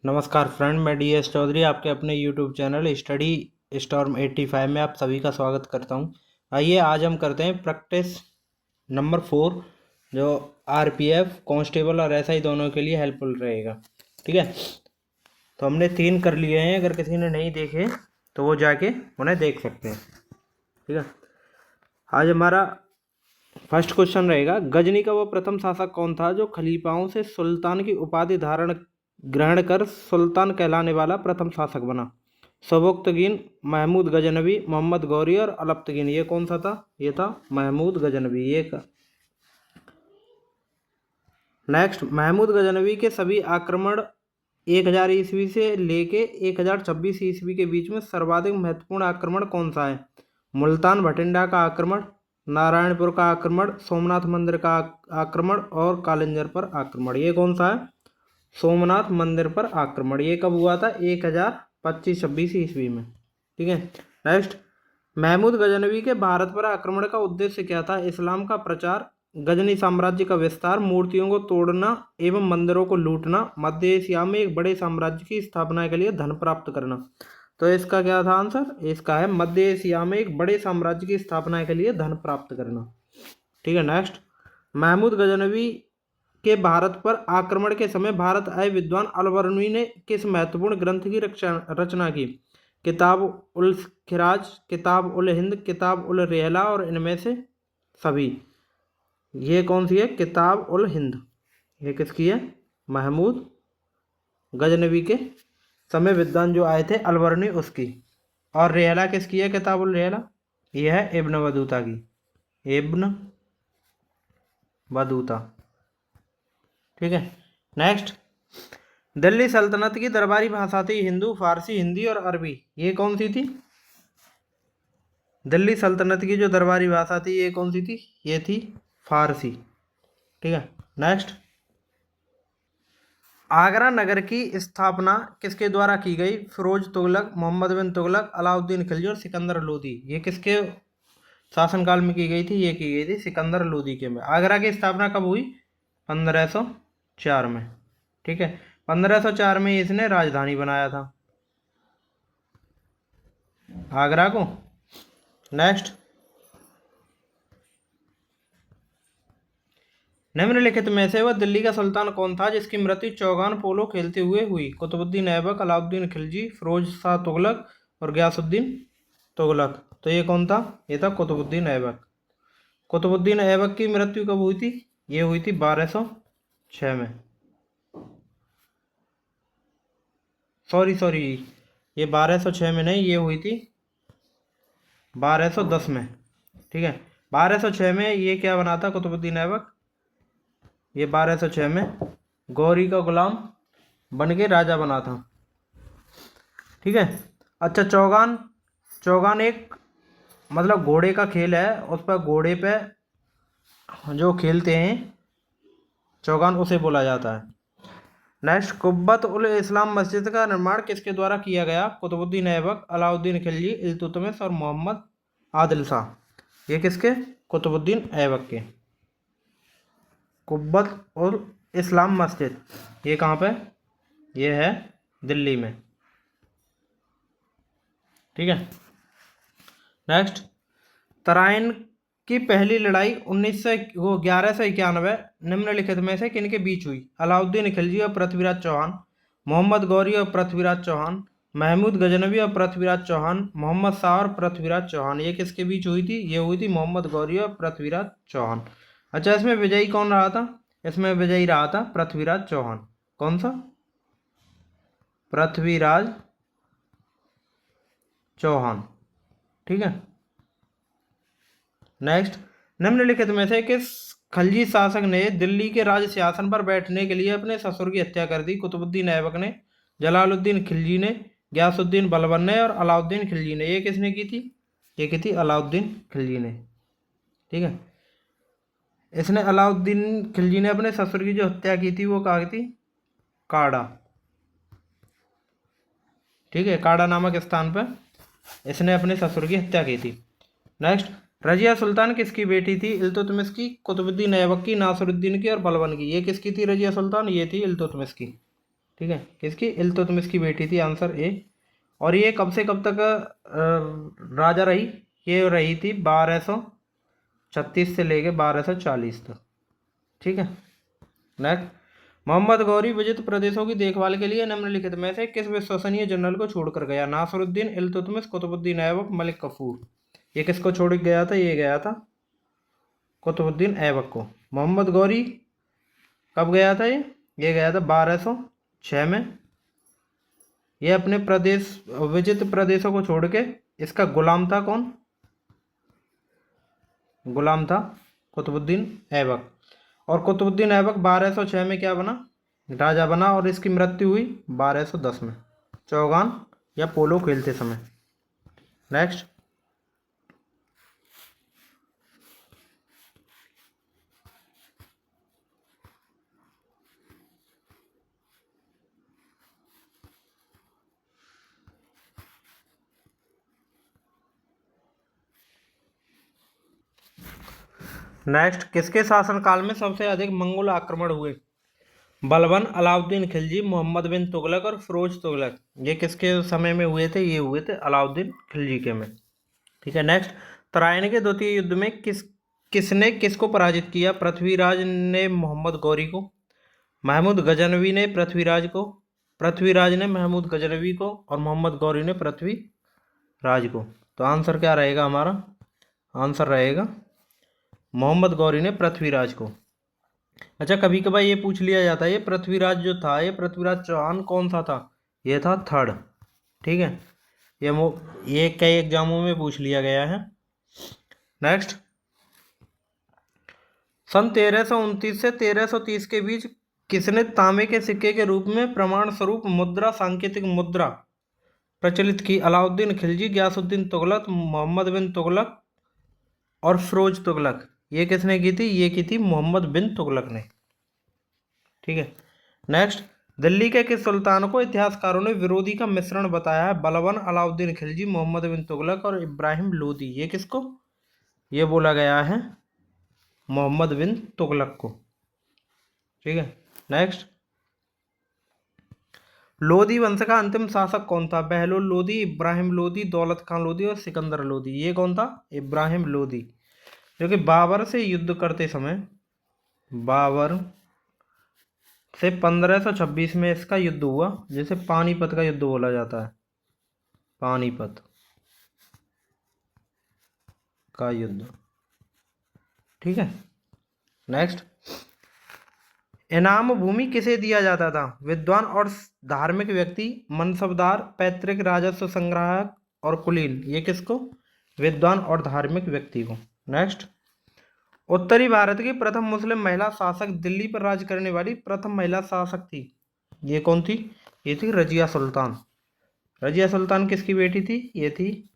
नमस्कार फ्रेंड, मैं DS चौधरी आपके अपने YouTube चैनल स्टडी स्टॉर्म 85 में आप सभी का स्वागत करता हूं। आइए आज हम करते हैं प्रैक्टिस नंबर 4 जो RPF कांस्टेबल और SI दोनों के लिए हेल्पफुल रहेगा। ठीक है, तो हमने 3 कर लिए हैं। अगर किसी ने नहीं देखे तो वो जाके उन्हें देख सकते हैं। ठीक है, आज हमारा फर्स्ट क्वेश्चन रहेगा, गजनी का वो प्रथम शासक कौन था जो खलीफाओं से सुल्तान की उपाधि ग्रहण कर सुल्तान कहलाने वाला प्रथम शासक बना? सबुक्तगीन, महमूद गजनवी, मोहम्मद गौरी और अलप्तगीन। ये कौन सा था? ये था महमूद गजनवी। ये का नेक्स्ट, महमूद गजनवी के सभी आक्रमण 1000 ईस्वी से लेके 1026 ईस्वी के बीच में सर्वाधिक महत्वपूर्ण आक्रमण कौन सा है? मुल्तान भटिंडा का आक्रमण, नारायणपुर का आक्रमण, सोमनाथ मंदिर का आक्रमण और कालिंजर पर आक्रमण। ये कौन सा है? सोमनाथ मंदिर पर आक्रमण। ये कब हुआ था? 1025-26 ईस्वी में। ठीक है, नेक्स्ट, महमूद गजनवी के भारत पर आक्रमण का उद्देश्य क्या था? इस्लाम का प्रचार, गजनी साम्राज्य का विस्तार, मूर्तियों को तोड़ना एवं मंदिरों को लूटना, मध्य एशिया में एक बड़े साम्राज्य की स्थापना के लिए धन प्राप्त करना। तो इसका क्या था आंसर? इसका है मध्य एशिया में एक बड़े साम्राज्य की स्थापना के लिए धन प्राप्त करना। ठीक है, नेक्स्ट, महमूद गजनवी के भारत पर आक्रमण के समय भारत आए विद्वान अलबर्नी ने किस महत्वपूर्ण ग्रंथ की रचना की? किताब उल खिराज, किताब उल हिंद, किताब उल रेहला और इनमें से सभी। ये कौन सी है? किताब उल हिंद। ये किसकी है? महमूद गजनवी के समय विद्वान जो आए थे अलबर्नी, उसकी। और रेहला किसकी है? किताब उल रेहला यह है इब्न बतूता की। Ibn Battuta. ठीक है, नेक्स्ट, दिल्ली सल्तनत की दरबारी भाषा थी हिंदू, फारसी, हिंदी और अरबी। ये कौन सी थी? दिल्ली सल्तनत की जो दरबारी भाषा थी ये कौन सी थी? ये थी फारसी। ठीक है, नेक्स्ट, आगरा नगर की स्थापना किसके द्वारा की गई? फिरोज तुगलक, मोहम्मद बिन तुगलक, अलाउद्दीन खिलजी और सिकंदर लोदी। ये किसके शासनकाल में की गई थी? ये की गई थी सिकंदर लोदी के में। आगरा की स्थापना कब हुई? 1504 में। ठीक है, 1504 में इसने राजधानी बनाया था आगरा को। नेक्स्ट, निम्नलिखित में से वह दिल्ली का सुल्तान कौन था जिसकी मृत्यु चौगान पोलो खेलते हुए हुई? कुतुबुद्दीन ऐबक, अलाउद्दीन खिलजी, फिरोज शाह तुगलक और गयासुद्दीन तुगलक। तो ये कौन था? ये था कुतुबुद्दीन ऐबक। कुतुबुद्दीन ऐबक की मृत्यु कब हुई थी? ये हुई थी 1206 में। सॉरी, ये 1206 में नहीं, ये हुई थी 1210 में। ठीक है, 1206 में ये क्या बना था कुतुबुद्दीन ऐबक? ये 1206 में गौरी का गुलाम बन के राजा बना था। ठीक है, अच्छा, चौगान एक मतलब घोड़े का खेल है। उस पर घोड़े पे जो खेलते हैं चौगान, उसे बोला जाता है। नेक्स्ट, कुब्बत उल इस्लाम मस्जिद का निर्माण किसके द्वारा किया गया? कुतुबुद्दीन ऐबक, अलाउद्दीन खिलजी, इल्तुतमिश और मोहम्मद आदिल शाह। ये किसके? कुतुबुद्दीन ऐबक के। कुब्बत उल इस्लाम मस्जिद ये कहाँ पे? ये है दिल्ली में। ठीक है, नेक्स्ट, तराइन की पहली लड़ाई 1191 निम्नलिखित में से किनके बीच हुई? अलाउद्दीन खिलजी और पृथ्वीराज चौहान, मोहम्मद गौरी और पृथ्वीराज चौहान, महमूद गजनवी और पृथ्वीराज चौहान, मोहम्मद शाह और पृथ्वीराज चौहान। ये किसके बीच हुई थी? ये हुई थी मोहम्मद गौरी और पृथ्वीराज चौहान। अच्छा, इसमें विजयी कौन रहा था? इसमें विजयी रहा था पृथ्वीराज चौहान। कौन सा? पृथ्वीराज चौहान। ठीक है, नेक्स्ट, निम्नलिखित में से किस खलजी शासक ने दिल्ली के राज सिंहासन पर बैठने के लिए अपने ससुर की हत्या कर दी? कुतुबुद्दीन ऐबक ने, जलालुद्दीन खिलजी ने, गयासुद्दीन बलबन ने और अलाउद्दीन खिलजी ने। ये किसने की थी? ये की थी अलाउद्दीन खिलजी ने। ठीक है, इसने अलाउद्दीन खिलजी ने अपने ससुर की जो हत्या की थी वो कहाँ की थी? काड़ा। ठीक है, काड़ा नामक स्थान पर इसने अपने ससुर की हत्या की थी। नेक्स्ट, रजिया सुल्तान किसकी बेटी थी? इल्तुतमिश की, कुतुबुद्दीन ऐबक की, नासिरुद्दीन की और बलबन की। ये किसकी थी रजिया सुल्तान? ये थी इल्तुतमिश की। ठीक है, किसकी? इल्तुतमिश की बेटी थी, आंसर ए। और ये कब से कब तक राजा रही? ये रही थी 1236 से लेके 1240 तक। ठीक है, नेक्स्ट। मोहम्मद गौरी विजित प्रदेशों की देखभाल के लिए निम्नलिखित में से किस विश्वसनीय जनरल को छोड़कर गया? नासरुद्दीन, इल्तुतमिश, कुतुबुद्दीन ऐबक, मलिक कफूर। ये किसको छोड़ के गया था? ये गया था कुतुबुद्दीन ऐबक को। मोहम्मद गौरी कब गया था? ये गया था 1206 में। ये अपने प्रदेश विजित प्रदेशों को छोड़ के, इसका गुलाम था कौन? गुलाम था कुतुबुद्दीन ऐबक। और कुतुबुद्दीन ऐबक 1206 में क्या बना? राजा बना। और इसकी मृत्यु हुई 1210 में, चौगान या पोलो खेलते समय। नेक्स्ट। नेक्स्ट, किसके शासनकाल में सबसे अधिक मंगोल आक्रमण हुए? बलबन, अलाउद्दीन खिलजी, मोहम्मद बिन तुगलक और फिरोज तुगलक। ये किसके समय में हुए थे? ये हुए थे अलाउद्दीन खिलजी के में। ठीक है, नेक्स्ट। तराइन के द्वितीय युद्ध में किसने किसको पराजित किया? पृथ्वीराज ने मोहम्मद गौरी को, महमूद गजनवी ने पृथ्वीराज को, पृथ्वीराज ने महमूद गजनवी को, और मोहम्मद गौरी ने पृथ्वीराज को। तो आंसर क्या रहेगा हमारा? आंसर रहेगा मोहम्मद गौरी ने पृथ्वीराज को। अच्छा, कभी कभार ये पूछ लिया जाता है, ये पृथ्वीराज जो था, ये पृथ्वीराज चौहान कौन सा था? ये था थर्ड। ठीक है, ये कई एग्जामों में पूछ लिया गया है। नेक्स्ट। सन 1329 से 1330 के बीच किसने तांबे के सिक्के के रूप में प्रमाण स्वरूप मुद्रा, सांकेतिक मुद्रा प्रचलित की? अलाउद्दीन खिलजी, गयासुद्दीन तुगलक, मोहम्मद बिन तुगलक और फिरोज तुगलक। ये किसने की थी? ये की थी मोहम्मद बिन तुगलक ने। ठीक है, नेक्स्ट। दिल्ली के किस सुल्तान को इतिहासकारों ने विरोधी का मिश्रण बताया है? बलबन, अलाउद्दीन खिलजी, मोहम्मद बिन तुगलक और इब्राहिम लोदी। ये किसको? ये बोला गया है मोहम्मद बिन तुगलक को। ठीक है, नेक्स्ट। लोदी वंश का अंतिम शासक कौन था? बहलोल लोदी, इब्राहिम लोदी, दौलत खान लोदी और सिकंदर लोदी। ये कौन था? इब्राहिम लोदी, जो कि बाबर से युद्ध करते समय, बाबर से 1526 में इसका युद्ध हुआ, जिसे पानीपत का युद्ध बोला जाता है। पानीपत का युद्ध। ठीक है, नेक्स्ट। इनाम भूमि किसे दिया जाता था? विद्वान और धार्मिक व्यक्ति, मनसबदार, पैतृक राजस्व संग्राहक और कुलीन। ये किसको? विद्वान और धार्मिक व्यक्ति को। नेक्स्ट। उत्तरी भारत की प्रथम मुस्लिम महिला शासक, दिल्ली पर राज करने वाली प्रथम महिला शासक थी। ये कौन थी? ये थी रजिया सुल्तान। रजिया सुल्तान किसकी बेटी थी? ये थी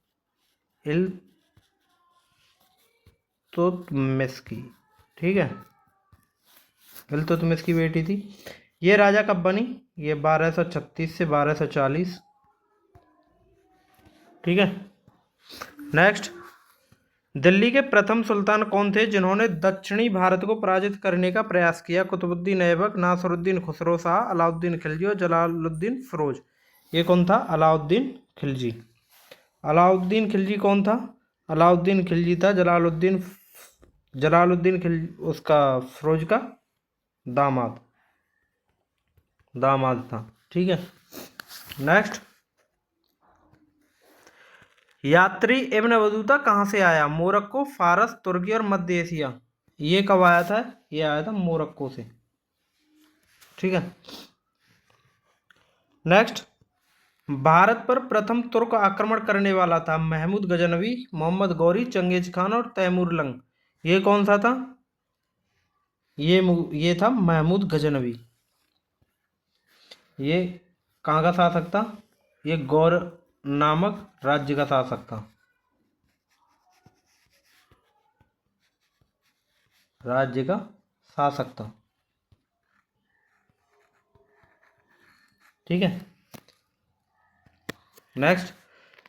इल्तुतमिश की। ठीक है, इल्तुतमिश की बेटी थी। ये राजा कब बनी? ये 1236 से 1240। ठीक है, नेक्स्ट। दिल्ली के प्रथम सुल्तान कौन थे जिन्होंने दक्षिणी भारत को पराजित करने का प्रयास किया? कुतुबुद्दीन ऐबक, नासरुद्दीन खुसरो शाह, अलाउद्दीन खिलजी और जलालुद्दीन फिरोज। ये कौन था? अलाउद्दीन खिलजी। अलाउद्दीन खिलजी कौन था? अलाउद्दीन खिलजी था जलालुद्दीन खिलजी उसका फिरोज का दामाद था। ठीक है, नेक्स्ट। यात्री इब्न बतूता कहाँ से आया? मोरक्को, फारस, तुर्की और मध्य एशिया। ये कब आया था? ये आया था मोरक्को से। ठीक है, नेक्स्ट। भारत पर प्रथम तुर्क आक्रमण करने वाला था महमूद गजनवी, मोहम्मद गौरी, चंगेज खान और तैमूर लंग। ये कौन सा था? ये था महमूद गजनवी। ये कहाँ का शासक था? ये गौर नामक राज्य का शासक था। राज्य का शासक था। ठीक है, नेक्स्ट।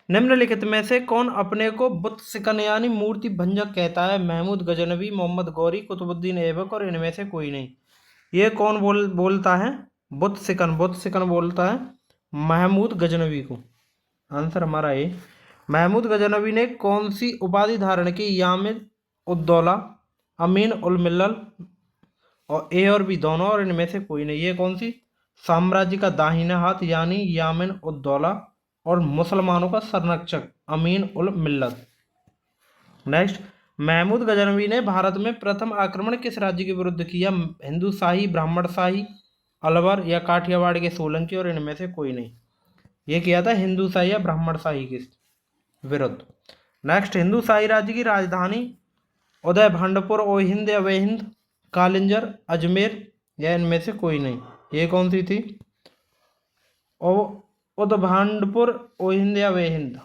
निम्नलिखित में से कौन अपने को बुत सिकन यानी मूर्ति भंजक कहता है? महमूद गजनवी, मोहम्मद गौरी, कुतुबुद्दीन ऐबक और इनमें से कोई नहीं। ये कौन बोलता है? बुत सिकन बोलता है महमूद गजनवी को। आंसर हमारा ए। महमूद गजनवी ने कौन सी उपाधि धारण की? यामिन उद्दौला, अमीन उल मिल्लल, और ए और बी दोनों, और इनमें से कोई नहीं। ये कौन सी? साम्राज्य का दाहिना हाथ यानी यामिन उद्दौला, और मुसलमानों का संरक्षक अमीन उल मिल्लत। नेक्स्ट, महमूद गजनवी ने भारत में प्रथम आक्रमण किस राज्य के विरुद्ध किया? हिंदू शाही, ब्राह्मण शाही, अलवर या काठियावाड़ के सोलंकी, और इनमें से कोई नहीं। ये किया था हिंदू शाही या ब्राह्मण शाही के विरुद्ध। नेक्स्ट, हिंदू शाही राज्य की राजधानी उदय भांडपुर, ओहिंद या वेहिंद, कालिंजर, अजमेर, या इनमें से कोई नहीं। ये कौन सी थी? उदभांडपुर, ओहिंद या Waihind.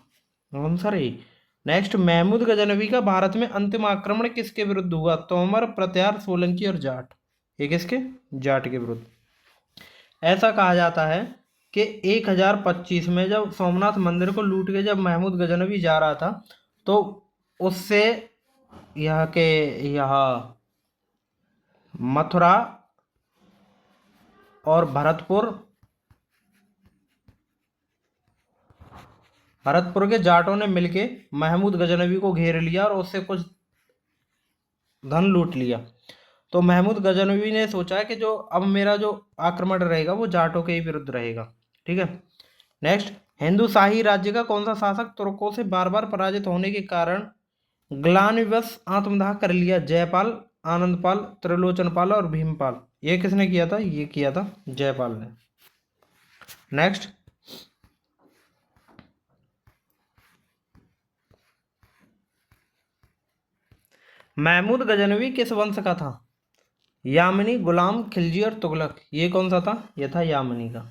Answer A. Next, Mahmud Ghaznavi का भारत में अंतिम आक्रमण किसके विरुद्ध हुआ? तोमर, प्रत्यार, सोलंकी और जाट। ये किसके? जाट के विरुद्ध। ऐसा कहा जाता है कि 1025 में जब सोमनाथ मंदिर को लूट के जब महमूद गजनवी जा रहा था, तो उससे यहाँ मथुरा और भरतपुर के जाटों ने मिलके महमूद गजनवी को घेर लिया और उससे कुछ धन लूट लिया। तो महमूद गजनवी ने सोचा कि जो अब मेरा जो आक्रमण रहेगा वो जाटों के ही विरुद्ध रहेगा। ठीक है। नेक्स्ट, हिंदू शाही राज्य का कौन सा शासक तुर्कों से बार बार पराजित होने के कारण ग्लानिवश आत्मदाह कर लिया? जयपाल, आनंदपाल, त्रिलोचनपाल और भीमपाल। ये किसने किया था? ये किया था जयपाल ने। नेक्स्ट, महमूद गजनवी किस वंश का था? यामिनी, गुलाम, खिलजी और तुगलक। ये कौन सा था? ये था यामिनी का।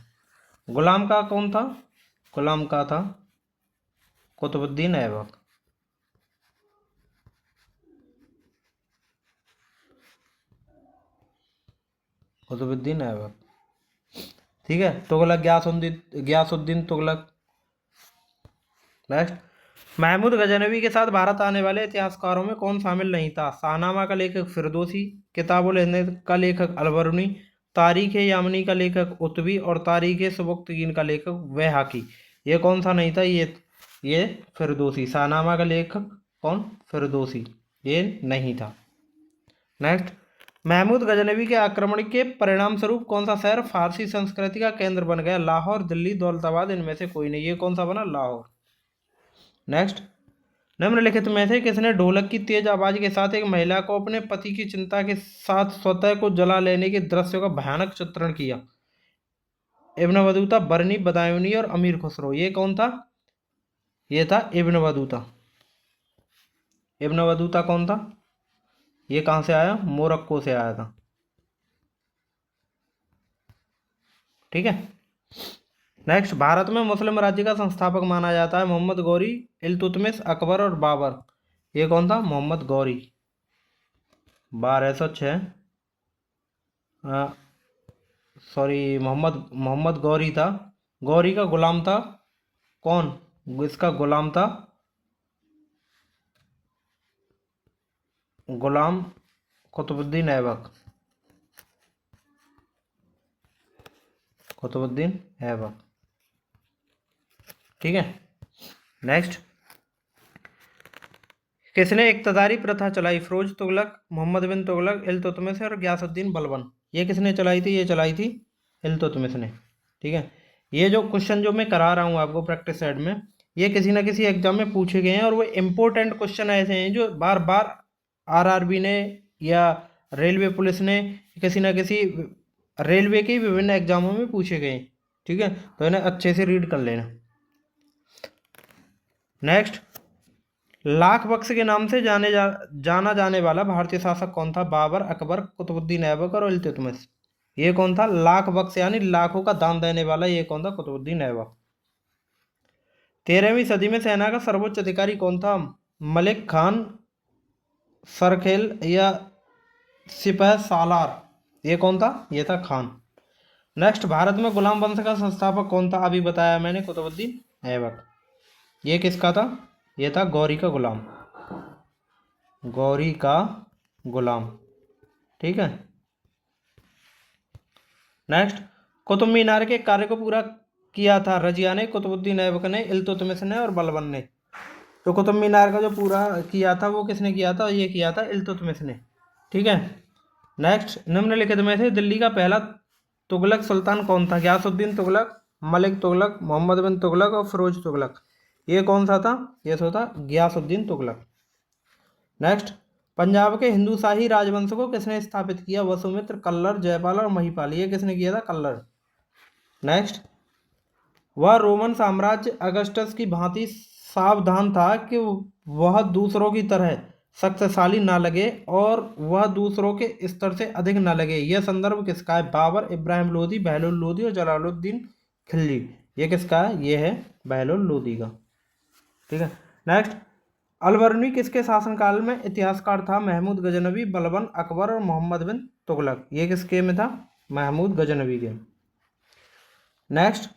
गुलाम का कौन था? गुलाम का था कुतुबुद्दीन ऐबक। कुतुबुद्दीन ऐबक। ठीक है। तुगलक गयासुद्दीन तुगलक। नेक्स्ट, महमूद गजनवी के साथ भारत आने वाले इतिहासकारों में कौन शामिल नहीं था? शाहनामा का लेखक फिरदौसी, किताबुल हिंद का लेखक अलबरूनी, तारीख यामनी का लेखक उतवी और तारीख सुबुक्तगीन का लेखक वैहाकी। ये कौन सा नहीं था? ये फिरदौसी। शाहनामा का लेखक कौन? फिरदौसी। ये नहीं था। नेक्स्ट, महमूद गजनवी के आक्रमण के परिणाम स्वरूप कौन सा शहर फारसी संस्कृति का केंद्र बन गया? लाहौर, दिल्ली, दौलताबाद, इनमें से कोई नहीं। ये कौन सा बना? लाहौर। नेक्स्ट, निम्नलिखित में से किसने ढोलक की तेज आवाज के साथ एक महिला को अपने पति की चिंता के साथ स्वतः को जला लेने के दृश्य का भयानक चित्रण किया? इब्न बतूता, बरनी, बदायूनी और अमीर खुसरो। ये कौन था? ये था इब्न बतूता। इब्न बतूता कौन था? ये कहां से आया? मोरक्को से आया था। ठीक है। नेक्स्ट, भारत में मुस्लिम राज्य का संस्थापक माना जाता है मोहम्मद गौरी, इल्तुतमिश, अकबर और बाबर। ये कौन था? मोहम्मद गौरी। 1206 सॉरी, मोहम्मद गौरी था। गौरी का गुलाम था कौन? इसका गुलाम था गुलाम कुतुबुद्दीन ऐबक। कुतुबुद्दीन ऐबक। ठीक है। नेक्स्ट, किसने इक्तदारी प्रथा चलाई? फिरोज तुगलक, मोहम्मद बिन तुगलक, इल्तुतमिश और गयासुद्दीन बलबन। ये किसने चलाई थी? ये चलाई थी इल्तुतमिश ने। ठीक है। ये जो क्वेश्चन जो मैं करा रहा हूँ आपको प्रैक्टिस सेट में, ये किसी ना किसी एग्जाम में पूछे गए हैं और वो इम्पोर्टेंट क्वेश्चन ऐसे हैं जो बार बार आरआरबी ने या रेलवे पुलिस ने किसी ना किसी रेलवे के विभिन्न एग्जामों में पूछे गए। ठीक है। तो इन्हें अच्छे से रीड कर लेना। नेक्स्ट, लाख बख्श के नाम से जाना जाने वाला भारतीय शासक कौन था? बाबर, अकबर, कुतुबुद्दीन ऐबक और इल्तुतमिश। ये कौन था? लाख बख्श यानी लाखों का दान देने वाला। ये कौन था? कुतुबुद्दीन ऐबक। 13वीं सदी में सेना का सर्वोच्च अधिकारी कौन था? मलिक खान, सरखेल या सिपह सालार। ये कौन था? ये था खान। नेक्स्ट, भारत में गुलाम वंश का संस्थापक कौन था? अभी बताया मैंने, कुतुबुद्दीन ऐबक। ये किसका था? ये था गौरी का गुलाम। गौरी का गुलाम। ठीक है। नेक्स्ट, कुतुब मीनार के कार्य को पूरा किया था रजिया ने, कुतुबुद्दीन ऐबक ने, इल्तुतमिश ने और बलबन ने। तो कुतुब मीनार का जो पूरा किया था वो किसने किया था? ये किया था इल्तुतमिश ने। ठीक है। नेक्स्ट, निम्नलिखित में से दिल्ली का पहला तुगलक सुल्तान कौन था? गयासुद्दीन तुगलक, मलिक तुगलक, मोहम्मद बिन तुगलक और फिरोज तुगलक। ये कौन सा था? ये तो था गयासुद्दीन तुगलक। नेक्स्ट, पंजाब के हिंदू शाही राजवंश को किसने स्थापित किया? वसुमित्र, कल्लर, जयपाल और महिपाल। ये किसने किया था? कल्लर। नेक्स्ट, वह रोमन साम्राज्य अगस्टस की भांति सावधान था कि वह दूसरों की तरह शक्तिशाली ना लगे और वह दूसरों के स्तर से अधिक ना लगे। यह संदर्भ किसका है? बाबर, इब्राहिम लोदी, बहलोल लोदी और जलालुद्दीन खिलजी। ये किसका है? ये है बहलोल लोदी का। ठीक है। नेक्स्ट, अलबर्नी किसके शासनकाल में इतिहासकार था? महमूद गजनवी, बलबन, अकबर और मोहम्मद बिन तुगलक। ये किसके में था? महमूद गजनवी के। नेक्स्ट,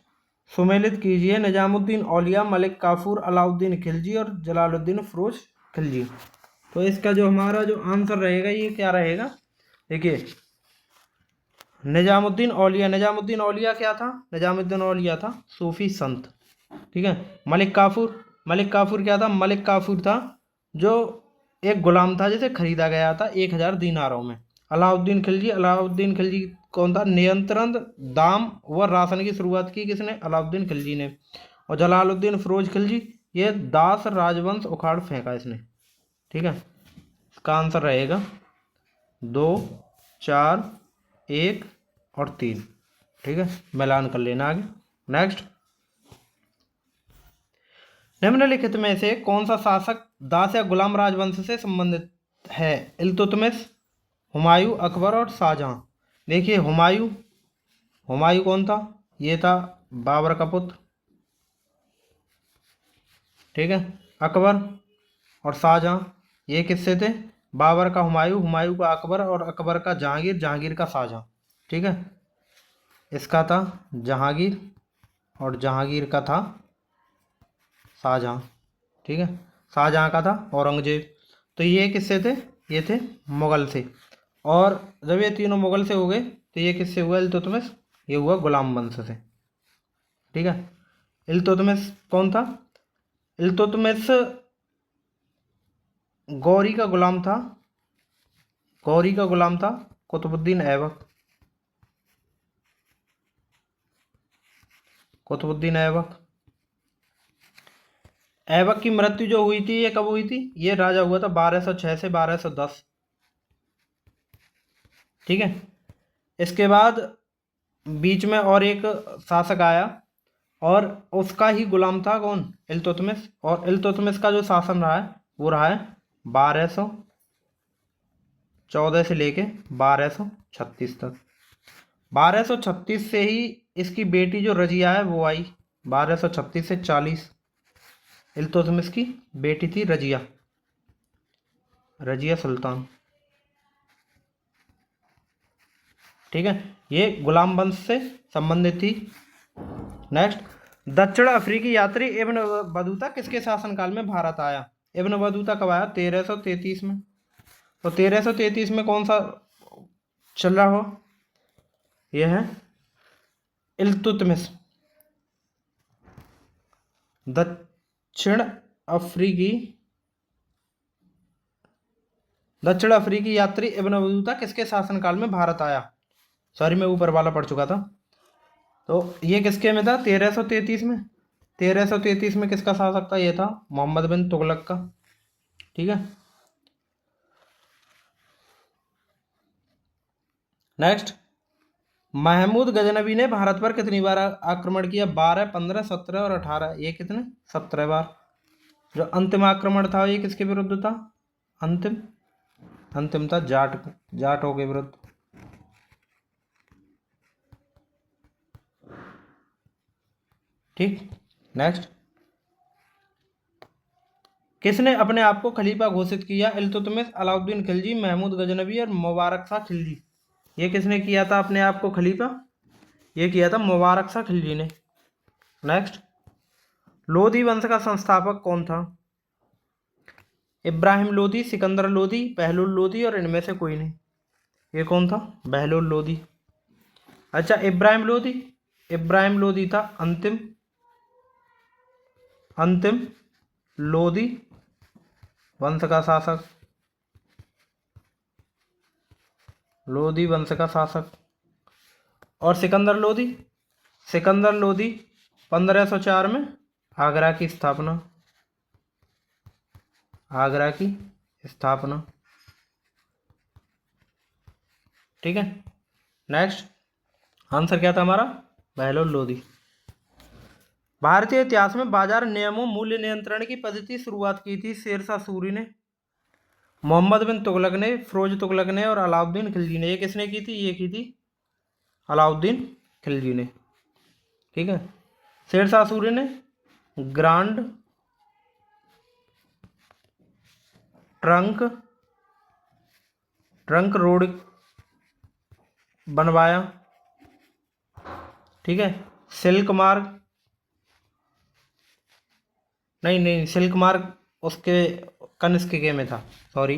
सुमेलित कीजिए निजामुद्दीन औलिया, मलिक काफूर, अलाउद्दीन खिलजी और जलालुद्दीन फिरोज खिलजी। तो इसका जो हमारा जो आंसर रहेगा ये क्या रहेगा? देखिए, निजामुद्दीन औलिया। निजामुद्दीन औलिया क्या था? निजामुद्दीन औलिया था सूफी संत। ठीक है। मलिक काफूर, मलिक काफूर क्या था? मलिक काफूर था जो एक गुलाम था जिसे खरीदा गया था 1000 दीनारों में। अलाउद्दीन खिलजी, अलाउद्दीन खिलजी कौन था? नियंत्रण, दाम व राशन की शुरुआत की किसने? अलाउद्दीन खिलजी ने। और जलालुद्दीन फिरोज खिलजी, ये दास राजवंश उखाड़ फेंका इसने। ठीक है। इसका आंसर रहेगा 2, 4, 1 और 3। ठीक है, मिलान कर लेना आगे। नेक्स्ट, निम्नलिखित में से कौन सा शासक दास या गुलाम राजवंश से संबंधित है? इल्तुतमिश, हुमायूं, अकबर और शाहजहां। देखिए, हुमायूं, हुमायूं कौन था? ये था बाबर का पुत्र। ठीक है। अकबर और शाहजहां, ये किससे थे? बाबर का हुमायूं, हुमायूं का अकबर और अकबर का जहांगीर, जहांगीर का शाहजहां। ठीक है। इसका था जहांगीर और जहांगीर का था शाहजहां। ठीक है। शाहजहां का था औरंगजेब। तो ये किससे थे? ये थे मुगल से। और जब ये तीनों मुगल से हो गए तो ये किससे हुआ? इल्तुतमिश, ये हुआ गुलाम वंश से। ठीक है। इल्तुतमिश कौन था? इल्तुतमिश गौरी का गुलाम था। गौरी का गुलाम था कुतुबुद्दीन ऐबक। कुतुबुद्दीन ऐबक। ऐबक की मृत्यु जो हुई थी ये कब हुई थी? ये राजा हुआ था 1206 से 1210। ठीक है। इसके बाद बीच में और एक शासक आया और उसका ही गुलाम था कौन? इल्तुतमिश। और इल्तुतमिश का जो शासन रहा है वो रहा है 1214 से लेके 1236 तक। 1236 से ही इसकी बेटी जो रजिया है वो आई। 1236 से 40 इल्तुतमिश की बेटी थी रजिया, रजिया सुल्तान। ठीक है। ये गुलाम वंश से संबंधित थी। नेक्स्ट, दक्षिण अफ्रीकी यात्री इब्न बतूता किसके शासनकाल में भारत आया? इब्न बतूता कब आया? 1333 में। तो 1333 में कौन सा चल रहा हो? यह है इल्तुतमिश। दक्षिण अफ्रीकी यात्री इब्न बतूता किसके शासनकाल में भारत आया? सॉरी, मैं ऊपर वाला पढ़ चुका था। तो ये किसके में था? 1333 में। 1333 में किसका शासक था? ये था मोहम्मद बिन तुगलक का। ठीक है। नेक्स्ट, महमूद गजनवी ने भारत पर कितनी बार आक्रमण किया? 12, 15, 17 और 18। ये कितने? 17 बार। जो अंतिम आक्रमण था ये किसके विरुद्ध था? अंतिम था जाटों के विरुद्ध। ठीक। नेक्स्ट, किसने अपने आप को खलीफा घोषित किया? इल्तुतमिश, अलाउद्दीन खिलजी, महमूद गजनवी और मुबारक शाह खिलजी। ये किसने किया था अपने आप को खलीफा? ये किया था मुबारक शाह खिलजी ने। नेक्स्ट, लोधी वंश का संस्थापक कौन था? इब्राहिम लोधी, सिकंदर लोधी, बहलोल लोधी और इनमें से कोई नहीं। ये कौन था? बहलोल लोधी। अच्छा, इब्राहिम लोदी, इब्राहिम लोदी था अंतिम लोदी वंश का शासक, लोदी वंश का शासक। और सिकंदर लोदी, सिकंदर लोदी 1504 में आगरा की स्थापना, आगरा की स्थापना। ठीक है, नेक्स्ट आंसर क्या था हमारा, बहलोल लोदी। भारतीय इतिहास में बाजार नियमों मूल्य नियंत्रण की पद्धति शुरुआत की थी शेरशाह सूरी ने, मोहम्मद बिन तुगलक ने, फिरोज तुगलक ने और अलाउद्दीन खिलजी ने। ये किसने की थी, ये की थी अलाउद्दीन खिलजी ने। ठीक है, शेरशाह सूरी ने ग्रांड ट्रंक रोड बनवाया। ठीक है, सिल्क मार्ग, नहीं सिल्क मार्ग उसके कनिष्क के में था, सॉरी।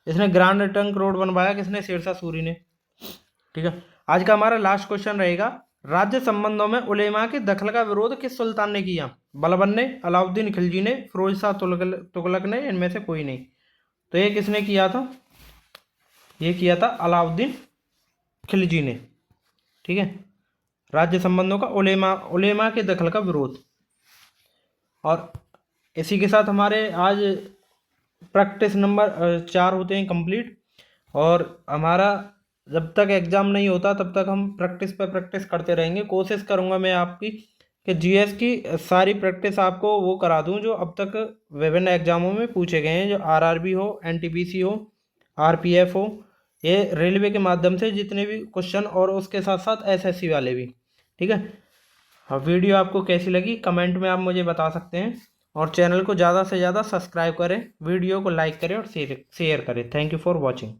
इसने ग्रांड ट्रंक रोड बनवाया किसने, शेरशाह सूरी ने। ठीक है, आज का हमारा लास्ट क्वेश्चन रहेगा, राज्य संबंधों में उलेमा के दखल का विरोध किस सुल्तान ने किया, बलबन ने, अलाउद्दीन खिलजी ने, फिरोज शाह तुगलक ने, इनमें से कोई नहीं। तो ये किसने किया था, ये किया था अलाउद्दीन खिलजी ने। ठीक है, राज्य संबंधों का उलेमा के दखल का विरोध। और इसी के साथ हमारे आज प्रैक्टिस नंबर 4 होते हैं कंप्लीट। और हमारा जब तक एग्ज़ाम नहीं होता तब तक हम प्रैक्टिस पे प्रैक्टिस करते रहेंगे। कोशिश करूँगा मैं आपकी कि जीएस की सारी प्रैक्टिस आपको वो करा दूँ जो अब तक विभिन्न एग्जामों में पूछे गए हैं, जो आरआरबी हो, एनटीपीसी हो, आरपीएफ हो, ये रेलवे के माध्यम से जितने भी क्वेश्चन, और उसके साथ साथ एसएससी वाले भी। ठीक है, हाँ, वीडियो आपको कैसी लगी कमेंट में आप मुझे बता सकते हैं। और चैनल को ज़्यादा से ज़्यादा सब्सक्राइब करें, वीडियो को लाइक करें और शेयर करें। Thank you for watching.